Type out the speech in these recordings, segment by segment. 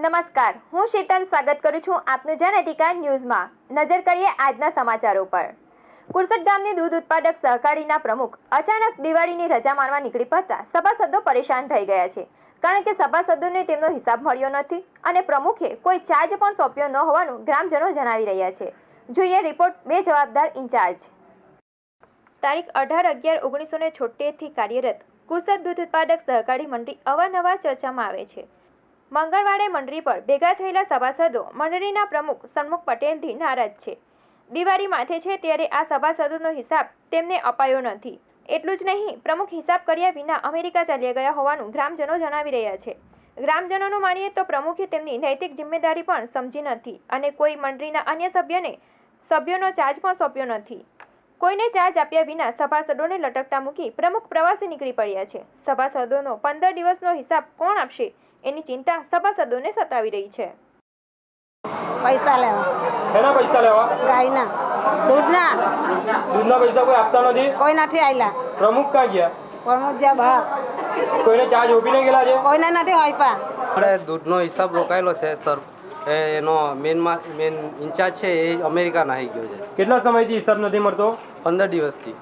નમસ્કાર, હું શીતલ સ્વાગત કરું છું આપનું જન અધિકાર ન્યૂઝમાં। નજર કરીએ આજના સમાચારો પર। કુરસદ ગામની દૂધ ઉત્પાદક સહકારીના પ્રમુખ અચાનક દિવાળીની રજા માણવા નીકળી પડતા સભાસદો પરેશાન થઈ ગયા છે, કારણ કે સભાસદોને તેમનો હિસાબ મળ્યો નથી અને પ્રમુખે કોઈ ચાર્જ પણ સોંપ્યો ન હોવાનું ગ્રામજનો જણાવી રહ્યા છે। જોઈએ રિપોર્ટ બે જવાબદાર ઇન્ચાર્જ। તારીખ 18/11/1976 થી કાર્યરત કુરસદ દૂધ ઉત્પાદક સહકારી મંડળી અવારનવાર ચર્ચામાં આવે છે। મંગળવારે મંડળી પર ભેગા થયેલા સભાસદો મંડળીના પ્રમુખ સન્મુખ પટેલથી નારાજ છે। દિવાળી માથે છે ત્યારે આ સભાસદોનો હિસાબ તેમને અપાયો નથી। એટલું જ નહીં, પ્રમુખ હિસાબ કર્યા વિના અમેરિકા ચાલ્યા ગયા હોવાનું ગ્રામજનો જણાવી રહ્યા છે। ગ્રામજનોનું માનીએ તો પ્રમુખે તેમની નૈતિક જિમ્મેદારી પણ સમજી નથી અને કોઈ મંડળીના અન્ય સભ્યોનો ચાર્જ પણ સોંપ્યો નથી। કોઈને ચાર્જ આપ્યા વિના સભાસદોને લટકતા મૂકી પ્રમુખ પ્રવાસે નીકળી પડ્યા છે। સભાસદોનો 15 દિવસનો હિસાબ કોણ આપશે એની ચિંતા સભાસદોને સતાવી રહી છે। પૈસા લેવા એના પૈસા લેવા ગાયના દૂધના પૈસા કોઈ આપતા નથી। કોઈ નથી આયલા। પ્રમુખ ક્યાં ગયા? પ્રમુખ જ્યાં બહાર કોઈને ચાર્જ ઓપીને ગયેલા છે? કોઈને નથી આપ્યા। આપણે દૂધનો હિસાબ રોકાયેલો છે સર, એનો મેન ઇન્ચાર્જ છે એ અમેરિકાના આવી ગયો છે। કેટલા સમયથી હિસાબ નથી મળતો? 15 દિવસથી।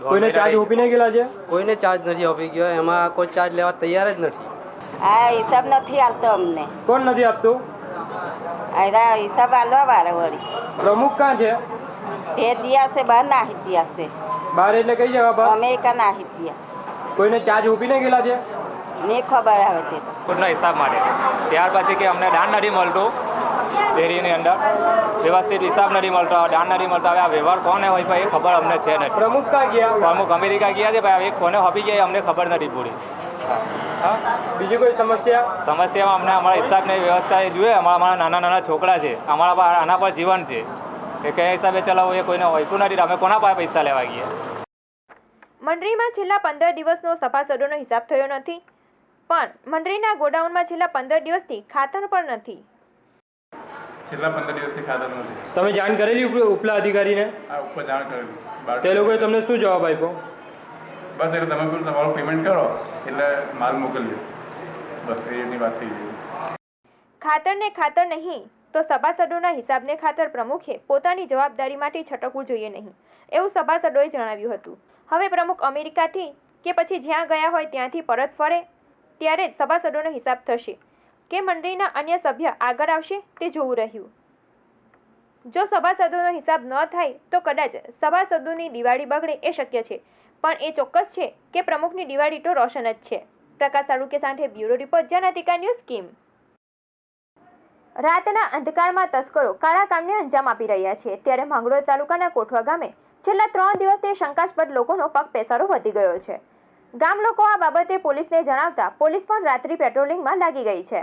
કોઈને ચાર્જ ઓપીને ગયેલા છે? કોઈને ચાર્જ નથી આપી ગયો, એમાં કોઈ ચાર્જ લેવા તૈયાર જ નથી। આ હિસાબ નથી આલતો અમને। કોણ નથી આપતું? આ હિસાબ આલવા વાળા વળી પ્રમુખ ક્યાં છે? તે જીયા છે બહાર નાહી જીયા છે, બહાર એટલે કઈ જગ્યા પર? અમેરિકા નાહી જીયા। કોઈને ચાર્જ ઓપીને ગયેલા છે? ને ખબર આવે તે ખુદના હિસાબ માટે ત્યાર પછી કે અમને દાન નથી મળતું, ડેરીની અંદર વ્યવસ્થિત હિસાબ નથી મળતો, દાન નથી મળતો। હવે આ વ્યવહાર કોને હોય ભાઈ એ ખબર અમને છે નથી। પ્રમુખ ક્યાં ગયા? પ્રમુખ અમેરિકા ગયા છે ભાઈ, હવે કોને હોપી ગયા અમને ખબર નથી પૂરી। બીજી કોઈ સમસ્યામાં અમને અમારા હિસાબની વ્યવસ્થા એ જોઈએ। અમારા નાના છોકરા છે, અમારા પર આના પર જીવન છે, એ કયા હિસાબે ચલાવવું એ કોઈને હોયતું નથી। અમે કોના પાસે પૈસા લેવા ગયા? મંડળીમાં છેલ્લા 15 દિવસનો સભાસદોનો હિસાબ થયો નથી, પણ મંડળીના ગોડાઉનમાં છેલ્લા 15 દિવસથી ખાતર પણ નથી। છેલ્લા 15 દિવસથી ખાતર નથી। તમે જાણ કરેલી ઉપલા અધિકારીને? આ ઉપર જાણ કરેલી। તે લોકોએ તમને શું જવાબ આપ્યો? બસ એટલે તમે પેલું તમારું પેમેન્ટ કરો એટલે માલ મોકલ્યો, બસ એની વાત થઈ ગઈ। ખાતરને ખાતર નહીં તો સભાસદોના હિસાબને ખાતર પ્રમુખે પોતાની જવાબદારી માટે છટકવું જોઈએ નહીં, એવું સભાસદોએ જણાવ્યું હતું। હવે પ્રમુખ અમેરિકાથી કે પછી જ્યાં ગયા હોય ત્યાંથી પરત ફરે ત્યારે જ સભાસદોનો હિસાબ થશે કે મંડળીના અન્ય સભ્ય આગળ આવશે તે જોવું રહ્યું। જો સભાસદોનો હિસાબ ન થાય તો કદાચ સભાસદોની દિવાળી બગડે એ શક્ય છે, પણ એ ચોક્કસ છે કે પ્રમુખની દિવાળી તો રોશન જ છે। પ્રકાશ સાલુકે સાથે બ્યુરો રિપોર્ટ, જન અધિકાર ન્યૂઝ સ્કીમ। રાતના અંધકારમાં તસ્કરો કાળા કામને અંજામ આપી રહ્યા છે, ત્યારે માંગરોળ તાલુકાના કોઠવા ગામે છેલ્લા 3 દિવસથી શંકાસ્પદ લોકોનો પગ પેસારો વધી ગયો છે। ગામ લોકો આ બાબતે પોલીસને જણાવતા પોલીસ પણ રાત્રિ પેટ્રોલિંગમાં લાગી ગઈ છે।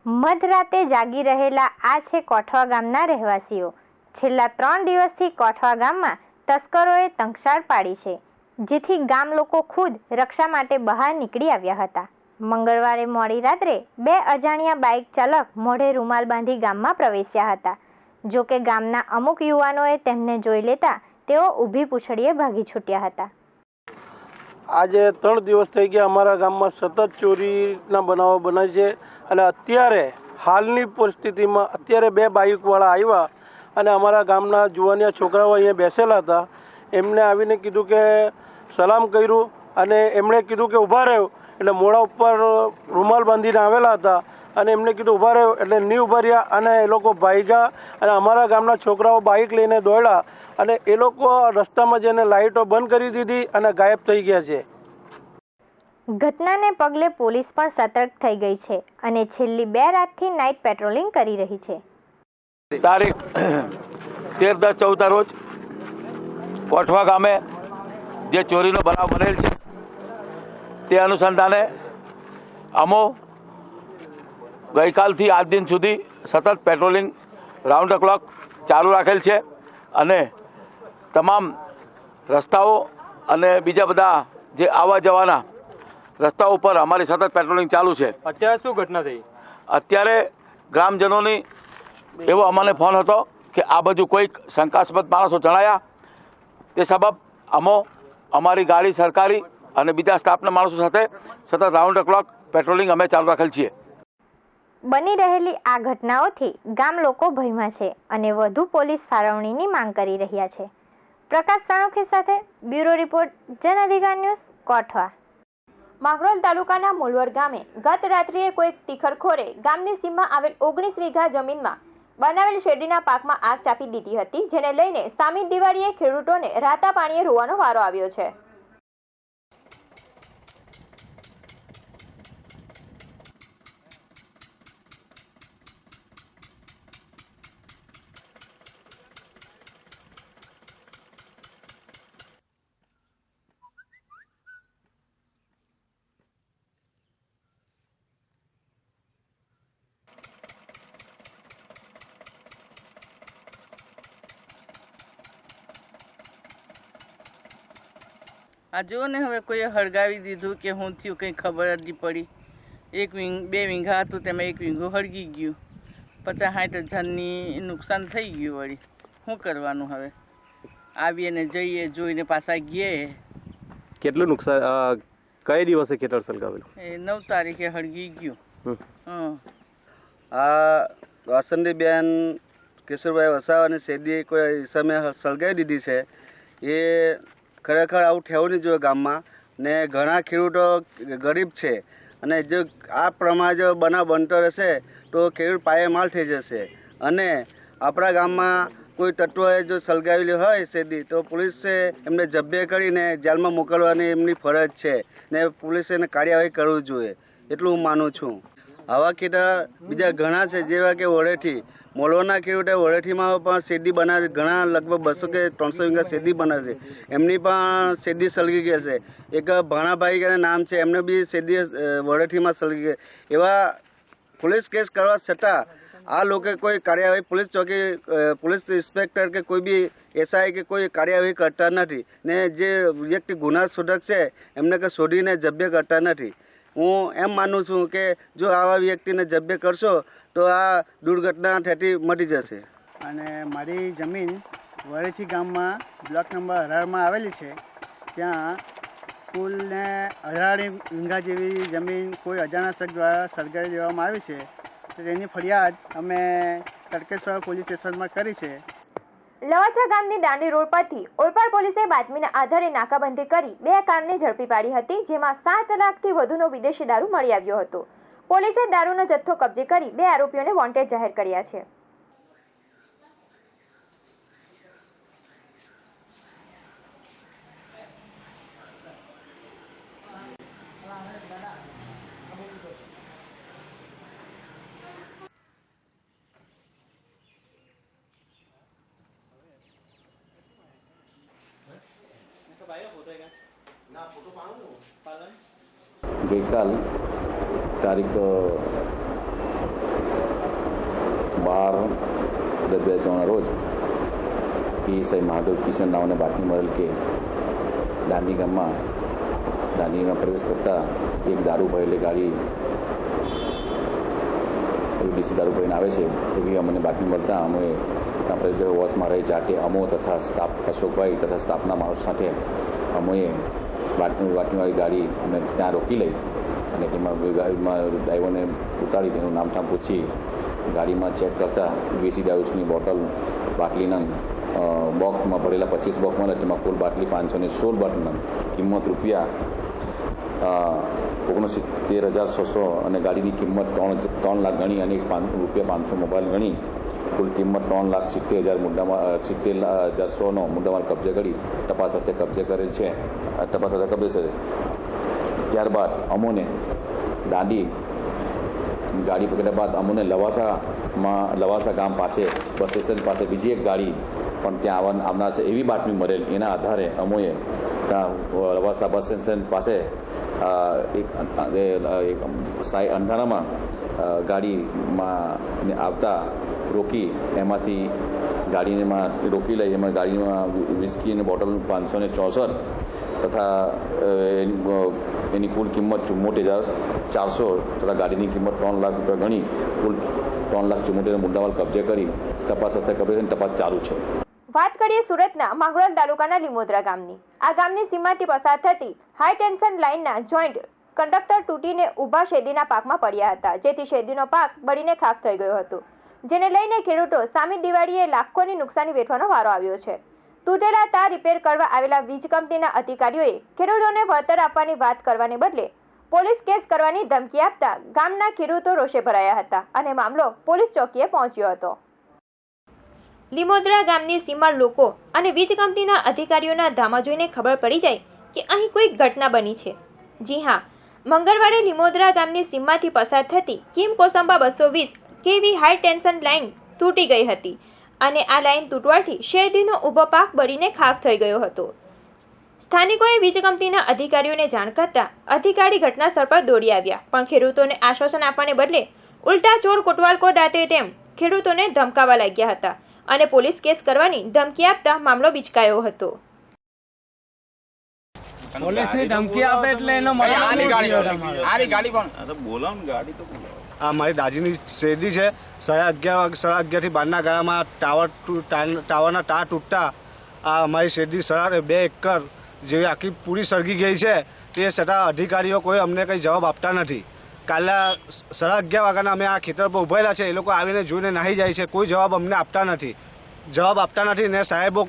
મધરાતે જાગી રહેલા આ છે કોઠવા ગામના રહેવાસીઓ। છેલ્લા 3 દિવસથી કોઠવા ગામમાં તસ્કરોએ તંગશાળ પાડી છે, જેથી ગામ લોકો ખુદ રક્ષા માટે બહાર નીકળી આવ્યા હતા। મંગળવારે મોડી રાત્રે 2 અજાણ્યા બાઇક ચાલક મોઢે રૂમાલ બાંધી ગામમાં પ્રવેશ્યા હતા, જો કે ગામના અમુક યુવાનોએ તેમને જોઈ લેતા તેઓ ઊભી પૂંછડીએ ભાગી છૂટ્યા હતા। આજે 3 દિવસ થઈ ગયા અમારા ગામમાં સતત ચોરીના બનાવો બને છે અને અત્યારે હાલની પરિસ્થિતિમાં અત્યારે 2 બાઇકવાળા આવ્યા અને અમારા ગામના જુવાનિયા છોકરાઓ અહીંયા બેસેલા હતા, એમને આવીને કીધું કે સલામ કર્યું અને એમણે કીધું કે ઊભા રહ્યો, એટલે મોઢા ઉપર રૂમાલ બાંધીને આવેલા હતા અને એમને કીધું ઊભા રહ્યો એટલે નહીં ઊભા રહ્યા અને એ લોકો ભાગ્યા અને અમારા ગામના છોકરાઓ બાઇક લઈને દોડ્યા અને એ લોકો રસ્તામાં જઈને લાઇટો બંધ કરી દીધી અને ગાયબ થઈ ગયા છે। ઘટનાને પગલે પોલીસ પણ સતર્ક થઈ ગઈ છે અને છેલ્લી 2 રાતથી નાઇટ પેટ્રોલિંગ કરી રહી છે। તારીખ 13/10/14 રોજ કોઠવા ગામે જે ચોરીનો બનાવ બનેલ છે તે અનુસંધાને અમો ગઈકાલથી આજ દિન સુધી સતત પેટ્રોલિંગ રાઉન્ડ ધ ક્લોક ચાલુ રાખેલ છે અને તમામ રસ્તાઓ અને બીજા બધા જે આવવા જવાના રસ્તાઓ પર અમારી સતત પેટ્રોલિંગ ચાલુ છે। અત્યારે શું ઘટના થઈ? અત્યારે ગ્રામજનોની એવો અમને ફોન હતો કે આ બાજુ કોઈક શંકાસ્પદ માણસો જણાયા, તે સબબ અમારી ગાડી સરકારી અને બીજા સ્ટાફના માણસો સાથે સતત રાઉન્ડ ધ ક્લોક પેટ્રોલિંગ અમે ચાલુ રાખેલ છીએ। બની રહેલી આ ઘટનાઓથી ગામ લોકો ભયમાં છે અને વધુ પોલીસ ફાળવણીની માંગ કરી રહ્યા છે. પ્રકાશ સાણોખી સાથે બ્યુરો રિપોર્ટ, જન અધિકાર ન્યૂઝ, કોઠવા. માંગરોળ તાલુકાના મુલવર ગામે ગત રાત્રિએ કોઈક તીખરખોરે ગામની સીમમાં આવેલ 19 વીઘા જમીનમાં બનાવેલ શેરડીના પાકમાં આગ ચાપી દીધી હતી, જેને લઈને સામી દિવાળીએ ખેડૂતોને રાતા પાણીએ રોવાનો વારો આવ્યો છે. આ જુઓ ને, હવે કોઈએ હળગાવી દીધું કે શું થયું કંઈ ખબર જ નહીં પડી. 2 વીઘા હતું તેમાં 1 વીઘો હળગી ગયું. 50-60 હજારની નુકસાન થઈ ગયું. વળી શું કરવાનું હવે? આવીએ ને જઈએ, જોઈને પાછા ગઈએ. કેટલું નુકસાન કઈ દિવસે ખેતર સળગાવેલું? એ 9 તારીખે હળગી ગયું. આ વાસંતીબેન કિશોરભાઈ વસાવાની શેરડી કોઈ સમયે સળગાવી દીધી છે. એ ખરેખર આવું થવું નહીં જોઈએ ગામમાં. ને ઘણા ખેડૂતો ગરીબ છે અને જો આ પ્રમાણે જો બનાવ બનતો રહેશે તો ખેડૂત પાયમાલ થઈ જશે. અને આપણા ગામમાં કોઈ તત્વોએ જો સળગાવેલી હોય શેરડી તો પોલીસે એમને જબ્બે કરીને જેલમાં મોકલવાની એમની ફરજ છે ને પોલીસે એને કાર્યવાહી કરવી જોઈએ, એટલું હું માનું છું. આવા ખેતર બીજા ઘણા છે, જેવા કે વડેઠી મોલોના ખેડૂતે વડેઠીમાં પણ શેરડી બનાવે. ઘણા લગભગ 200 કે 300 વીઘા શેરડી બનાવે છે. એમની પણ શેરડી સળગી ગઈ છે. એક ભાણાભાઈ કે નામ છે, એમને બી શેરડી વડેઠીમાં સળગી ગઈ. એવા પોલીસ કેસ કરવા છતાં આ લોકો કોઈ કાર્યવાહી, પોલીસ ચોકી, પોલીસ ઇન્સ્પેક્ટર કે કોઈ બી એસઆઈ કે કોઈ કાર્યવાહી કરતા નથી. ને જે વ્યક્તિ ગુના શોધક છે એમને કે શોધીને જબ્બે કરતા નથી. હું એમ માનું છું કે જો આવા વ્યક્તિને જબ્બે કરશો તો આ દુર્ઘટના થતી મટી જશે. અને મારી જમીન વડેઠી ગામમાં બ્લોક નંબર 18માં આવેલી છે. ત્યાં કુલ ને 18 વીઘા જેવી જમીન કોઈ અજાણ્યા શખ્સ દ્વારા સળગાવી દેવામાં આવી છે. તો તેની ફરિયાદ અમે તડકેશ્વર પોલીસ સ્ટેશનમાં કરી છે. લવાછા ગામની દાંડી રોડ પરથી ઓલપાડ પોલીસે બાતમીના આધારે નાકાબંધી કરી 2 કારને ઝડપી પાડી હતી, જેમાં 7 લાખથી વધુનો વિદેશી દારૂ મળી આવ્યો હતો. પોલીસે દારૂનો જથ્થો કબજે કરી 2 આરોપીઓને વોન્ટેડ જાહેર કર્યા છે. ગઈકાલ તારીખ 12/10/2024 રોજ પીએસઆઈ મહાદેવ કિશન રાવને બાતમી મળેલ કે દાંડીમાં પ્રવેશ કરતા એક દારૂ ભરેલી ગાડી દેશી દારૂ ભરીને આવે છે એવી અમને બાતમી મળતા અમે ત્યાં પ્રદેશ વોચમાં રહી જાતે અમો તથા સ્ટાફ અશોકભાઈ તથા સ્ટાફના માણસો સાથે અમે બાતમીવાળી ગાડી અમે ત્યાં રોકી લઈ અને તેમાં ડ્રાઈવરને ઉતારી તેનું નામઠામ પૂછી ગાડીમાં ચેક કરતા દેશી દારૂની બોટલ બાટલીના બોક્સમાં ભરેલા 25 બોક્સ મળે, તેમાં કુલ બાટલી 516 બાટલીના કિંમત ₹69,600 અને ગાડીની કિંમત 3 લાખ ગણી અને ₹500 મોબાઈલ ગણી કુલ કિંમત 3,70,100નો મુદ્દામાલ કબજે કરી તપાસ અર્થે કબજે કરેલ છે. તપાસ અર્થે કબજે છે. ત્યારબાદ અમોને દાંડી ગાડી પકડ્યા બાદ અમોને લવાસા ગામ પાસે બસ સ્ટેશન પાસે બીજી એક ગાડી પણ ત્યાં આવનાર છે એવી બાતમી મળેલ. એના આધારે અમોએ ત્યાં લવાસા બસ સ્ટેશન પાસે એક અંધારામાં ગાડીમાં આવતા રોકી એમાંથી ગાડીમાં રોકી લઈ એમાં ગાડીમાં વિસ્કીની બોટલ 564 તથા એની કુલ કિંમત 74,400 તથા ગાડીની કિંમત 3 લાખ રૂપિયા ગણી કુલ 3,74,000 મુદ્દામાલ કબજે કરી તપાસ અર્થે તપાસ ચાલુ છે. વાત કરીએ સુરતના માંગરોળ તાલુકાના લીમોદરા ગામની. આ ગામની સીમાથી પસાર થતી હાઈ ટેન્શન લાઇનના જોઈન્ટ કંડક્ટર તૂટીને ઊભા શેરડીના પાકમાં પડ્યા હતા, જેથી શેરડીનો પાક બળીને ખાખ થઈ ગયો હતો, જેને લઈને ખેડૂતો સામી દિવાળીએ લાખોની નુકસાની વેઠવાનો વારો આવ્યો છે. તૂટેલા તાર રિપેર કરવા આવેલા વીજ કંપનીના અધિકારીઓએ ખેડૂતોને વળતર આપવાની વાત કરવાને બદલે પોલીસ કેસ કરવાની ધમકી આપતા ગામના ખેડૂતો રોષે ભરાયા હતા અને મામલો પોલીસ ચોકીએ પહોંચ્યો હતો. લીમોદરા ગામની સીમા લોકો અને વીજ કંપનીના અધિકારીઓના ધામા જોઈને ખબર પડી જાય કે અહીં કોઈ ઘટના બની છે. જી હા, મંગળવારે લીમોદરા ગામની સીમમાંથી પસાર થતી કિમ કોસંબા 220 કેવી હાઈ ટેન્શન લાઇન તૂટી ગઈ હતી અને આ લાઇન તૂટવાથી શેરડીનો ઊભો પાક બળીને ખાખ થઈ ગયો હતો. સ્થાનિકોએ વીજ કંપનીના અધિકારીઓને જાણ કરતા અધિકારી ઘટના સ્થળ પર દોડી આવ્યા, પણ ખેડૂતોને આશ્વાસન આપવાને બદલે ઉલટા ચોર કોટવાલ કો ડાતે તેમ ખેડૂતોને ધમકાવવા લાગ્યા હતા અને પોલીસ કેસ કરવાની ધમકી આપતા મામલો બિચકાયો હતો. પોલીસની ધમકી આપે એટલે એનો આ મારી દાજીની શેરડી છે. 11:30 બારના ગાળામાં ટાવરના તાર તૂટતા આ અમારી શેરડી 2 એકર જેવી આખી પૂરી સળગી ગઈ છે. તે છતાં અધિકારીઓ કોઈ અમને કંઈ જવાબ આપતા નથી. કાલે 11:30 વાગ્યાના અમે આ ખેતર પર ઉભેલા છે, એ લોકો આવીને જોઈને નાહી જાય છે, કોઈ જવાબ અમને આપતા નથી. ને સાહેબો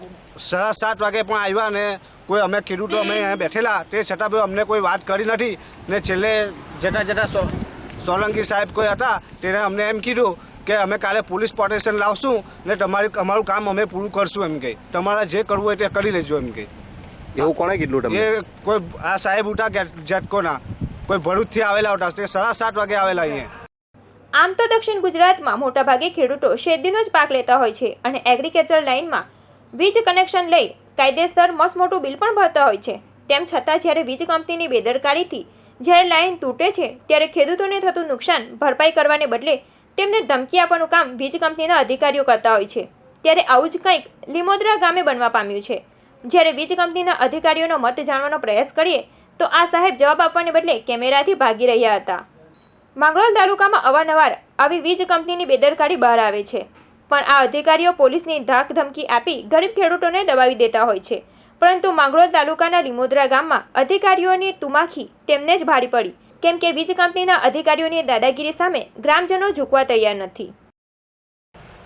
7:30 વાગે પણ આવ્યા ને કોઈ અમે ખેડૂતો અમે અહીંયા બેઠેલા, તે છતાં બી અમને કોઈ વાત કરી નથી. ને છેલ્લે જતા સોલંકી સાહેબ કોઈ હતા, તેને અમને એમ કીધું કે અમે કાલે પોલીસ પ્રોટેક્શન લાવશું ને અમારું કામ અમે પૂરું કરશું એમ કહી, તમારે જે કરવું હોય તે કરી લેજો એમ કહી. એવું કોણે કીધું તમને? એ કોઈ આ સાહેબ ઉઠા જેટકોના કોઈ ભરૂચથી આવેલા હતા, તે 7:30 વાગે આવેલા અહીંયા. આમ તો દક્ષિણ ગુજરાતમાં મોટાભાગે ખેડૂતો શેરડીનો જ પાક લેતા હોય છે અને એગ્રીકલ્ચર લાઇનમાં વીજ કનેક્શન લઈ કાયદેસર મસમોટું બિલ પણ ભરતા હોય છે. તેમ છતાં જ્યારે વીજ કંપનીની બેદરકારીથી જ્યારે લાઇન તૂટે છે ત્યારે ખેડૂતોને થતું નુકસાન ભરપાઈ કરવાને બદલે તેમને ધમકી આપવાનું કામ વીજ કંપનીના અધિકારીઓ કરતા હોય છે. ત્યારે આવું જ કંઈક લીમોદરા ગામે બનવા પામ્યું છે. જ્યારે વીજ કંપનીના અધિકારીઓનો મત જાણવાનો પ્રયાસ કરીએ તો આ સાહેબ જવાબ આપવાને બદલે કેમેરાથી ભાગી રહ્યા હતા. માંગરોળ તાલુકામાં અવારનવાર આવી વીજ કંપનીની બેદરકારી બહાર આવે છે, પણ આ અધિકારીઓ પોલીસની ધાક ધમકી આપી ગરીબ ખેડૂતોને દબાવી દેતા હોય છે. પરંતુ માંગરોળ તાલુકાના લીમોદરા ગામમાં અધિકારીઓની તુમાખી તેમને જ ભાડી પડી, કેમ કે વીજ કંપનીના અધિકારીઓની દાદાગીરી સામે ગ્રામજનો ઝૂકવા તૈયાર નથી.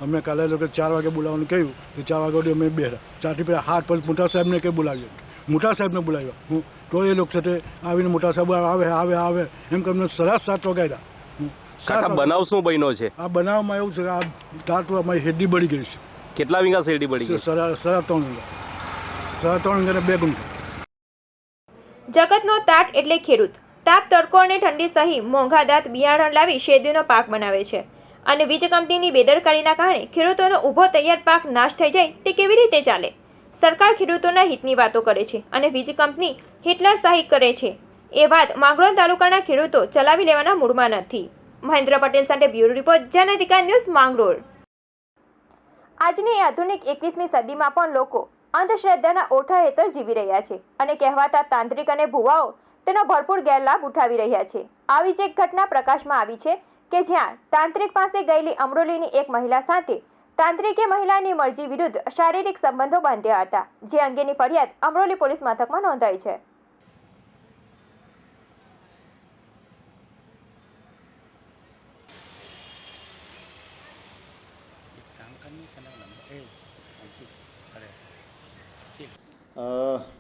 અમને કાલે લોકો 4 વાગે બોલાવવાનું કહ્યું, તો 4 વાગે અમે બેઠા. 4 થી પહેલાં હાથ પર મોટા સાહેબને કંઈ બોલાવ્યો, મોટા સાહેબને બોલાવ્યા. તો એ લોકો સાથે આવીને મોટા સાહેબ આવે એમ કરીને 7:30 વાગ્યા. કાકા, બનાવ શું બન્યો છે? આ બનાવમાં એવું છે કે આ તાર અમારી શેરડી બળી ગઈ છે. કેટલા વીઘા શેરડી બળી ગઈ? 3.5 વીઘા. 3.5 વીઘા 2 ગુંઠા. જગતનો તાત એટલે ખેડૂત. તાપ, તડકો અને ઠંડી સહી મોંઘા દાંત બિયારણ લાવી શેરડીનો પાક બનાવે છે અને વીજ કંપનીની બેદરકારીના કારણે ખેડૂતોનો ઊભો તૈયાર પાક નાશ થઈ જાય તે કેવી રીતે ચાલે? સરકાર ખેડૂતોના હિતની વાતો કરે છે અને વીજ કંપની હિટલરશાહી કરે છે. એ વાત માંગરોળ તાલુકાના ખેડૂતો ચલાવી લેવાના મૂડમાં નથી. મહેન્દ્ર પટેલ સાથે બ્યુરો રિપોર્ટ, જનઅધિકાર ન્યૂઝ, માંગરોળ. આજની આધુનિક 21મી સદીમાં પણ લોકો અંધશ્રદ્ધાના ઓઠા હેઠળ જીવી રહ્યા છે અને કહેવાતા તાંત્રિક અને ભુવાઓ તેનો ભરપૂર ગેરલાભ ઉઠાવી રહ્યા છે. આવી જ એક ઘટના પ્રકાશમાં આવી છે કે જ્યાં તાંત્રિક પાસે ગયેલી અમરોલીની એક મહિલા સાથે તાંત્રિકે મહિલાની મરજી વિરુદ્ધ શારીરિક સંબંધો બાંધ્યા હતા, જે અંગેની ફરિયાદ અમરોલી પોલીસ મથકમાં નોંધાઈ છે.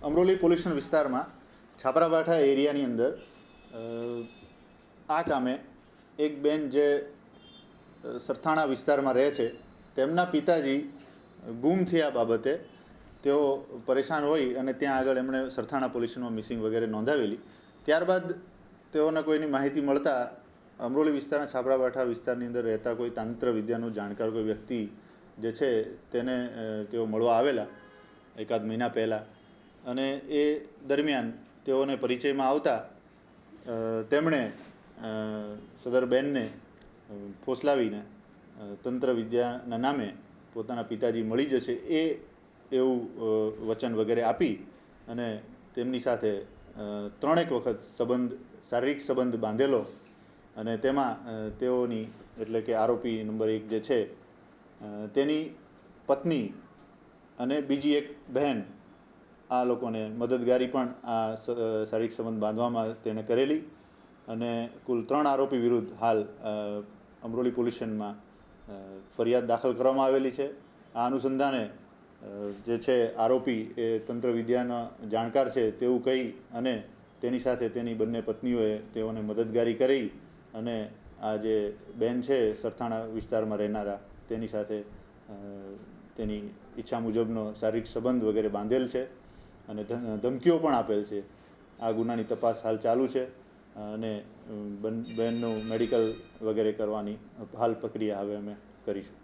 અમરોલી પોલીસ સ્ટેશન વિસ્તારમાં છાપરાભાઠા એરિયાની અંદર આ કામે એક બેન જે સરથાણા વિસ્તારમાં રહે છે, તેમના પિતાજી ગુમ થયા બાબતે તેઓ પરેશાન હોય અને ત્યાં આગળ એમણે સરથાણા પોલીસ સ્ટેશનમાં મિસિંગ વગેરે નોંધાવેલી. ત્યારબાદ તેઓને કોઈની માહિતી મળતા અમરોલી વિસ્તારના છાપરાભાઠા વિસ્તારની અંદર રહેતા કોઈ તાંત્ર વિદ્યાનું જાણકાર કોઈ વ્યક્તિ જે છે તેને તેઓ મળવા આવેલા એકાદ મહિના પહેલાં, અને એ દરમિયાન તેઓને પરિચયમાં આવતા તેમણે સદર બેનને ફોસલાવીને તંત્ર વિદ્યાના નામે પોતાના પિતાજી મળી જશે એવું વચન વગેરે આપી અને તેમની સાથે 3 વખત શારીરિક સંબંધ બાંધેલો અને તેમાં તેઓની એટલે કે આરોપી નંબર 1 જે છે તેની પત્ની અને બીજી એક બહેન આ લોકોને મદદગારી પણ આ શારીરિક સંબંધ બાંધવામાં તેણે કરેલી અને કુલ 3 આરોપી વિરુદ્ધ હાલ અમરોલી પોલીસ સ્ટેશનમાં ફરિયાદ દાખલ કરવામાં આવેલી છે. આ અનુસંધાને જે છે આરોપી એ તંત્ર વિદ્યાના જાણકાર છે તેવું કહી અને તેની સાથે તેની બંને પત્નીઓએ તેઓને મદદગારી કરી અને આ જે બેન છે સરથાણા વિસ્તારમાં રહેનારા તેની સાથે તેની ઈચ્છા મુજબનો શારીરિક સંબંધ વગેરે બાંધેલ છે અને ધમકીઓ પણ આપેલ છે. આ ગુનાની તપાસ હાલ ચાલુ છે અને બેનનું મેડિકલ વગેરે કરવાની હાલ પ્રક્રિયા હવે અમે કરીશું.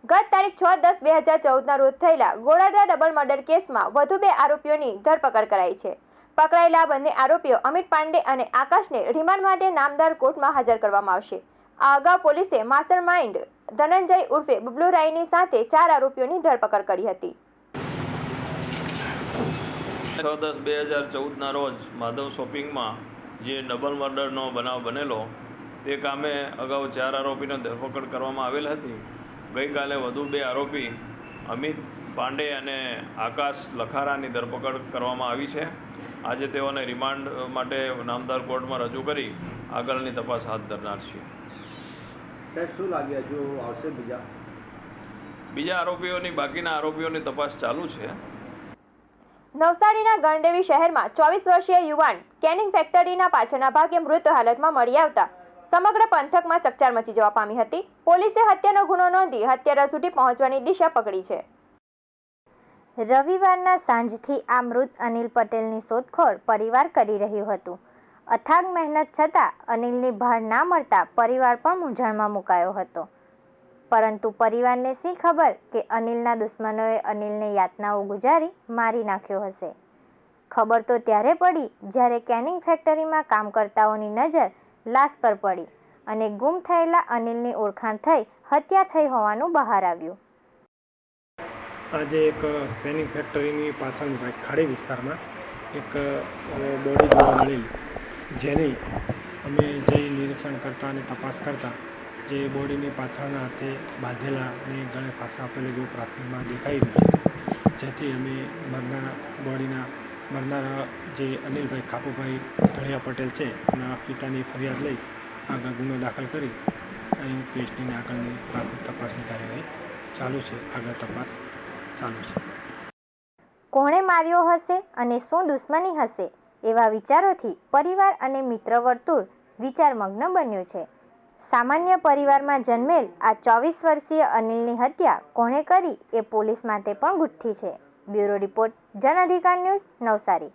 ગત તારીખ 6/10/2014ના રોજ થયેલા ગોળાદરા ડબલ મર્ડર કેસમાં વધુ 2 આરોપીઓની ધરપકડ કરાઈ છે. પકડાયેલા બંને આરોપીઓ અમિત પાંડે અને આકાશને રિમાન્ડ માટે નામદાર કોર્ટમાં હાજર કરવામાં આવશે. આ અગાઉ પોલીસે માસ્ટર માઇન્ડ ધનંજય ઉર્ફે બબલુ રાયની સાથે 4 આરોપીઓની ધરપકડ કરી હતી. 6/10/2014ના રોજ માધવ શોપિંગમાં જે ડબલ મર્ડરનો બનાવ બનેલો તે કામે અગાઉ 4 આરોપીને ધરપકડ કરવામાં આવેલ હતી. ગઈકાલે વધુ 2 આરોપી અમિત પાંડે અને આકાશ લખારાની ધરપકડ કરવામાં આવી છે. આજે તેઓને રિમાન્ડ માટે નામદાર કોર્ટમાં રજૂ કરી આગળની તપાસ હાથ ધરનાર છીએ. શું લાગે હજુ આવશે બીજા આરોપીઓની બાકીના આરોપીઓની તપાસ ચાલુ છે. નવસારીના ગણદેવી શહેરમાં 24 વર્ષીય યુવાન કેનિંગ ફેક્ટરીના પાછળના ભાગે મૃત હાલતમાં મળી આવતા સમગ્ર પંથકમાં ચકચાર મચી જવા પામી હતી. પોલીસે હત્યાનો ગુનો નોંધી હત્યારા સુધી પહોંચવાની દિશા પકડી છે. રવિવારના સાંજથી આ મૃત અનિલ પટેલની શોધખોળ પરિવાર કરી રહ્યું હતું. અથાગ મહેનત છતાં અનિલની ભાળ ના મળતા પરિવાર પણ મૂંઝવણમાં મુકાયો હતો. પરંતુ પરિવારને શી ખબર કે અનિલના દુશ્મનોએ અનિલને યાતનાઓ ગુજારી મારી નાખ્યો હશે. ખબર તો ત્યારે પડી જ્યારે કેનિંગ ફેક્ટરીમાં કામ કરતાઓની નજર લાશ પર પડી અને ગુમ થયેલા અનિલની ઓળખાણ થઈ હત્યા થઈ હોવાનું બહાર આવ્યું. આજે એક કેનિંગ ફેક્ટરીની પાછળની ખાડી વિસ્તારમાં એક બોડી જોવા મળેલી, જેની અમે જઈ નિરીક્ષણ કરતા અને તપાસ કરતા જે બોડીની પાછળના હાથે બાંધેલા અને ગળે ફાંસા આપેલું જેવું પ્રાથમિકમાં દેખાઈ રહ્યું છે. જેથી અમે મરનારા જે અનિલભાઈ કાપુભાઈ ધળિયા પટેલ છે એના પિતાની ફરિયાદ લઈ આગળ ગુનો દાખલ કરી ઇન્વેસ્ટિગેશનની આગળની પ્રાથમિક તપાસની કાર્યવાહી ચાલુ છે. આગળ તપાસ ચાલુ છે. કોણે માર્યો હશે અને શું દુશ્મની હશે એવા વિચારોથી પરિવાર અને મિત્ર વર્તુળ વિચારમગ્ન બન્યું છે. સામાન્ય પરિવારમાં જન્મેલ આ 24 વર્ષીય અનિલની હત્યા કોણે કરી એ પોલીસ માટે પણ ગુઠ્ઠી છે. બ્યુરો રિપોર્ટ, જન અધિકાર ન્યૂઝ, નવસારી.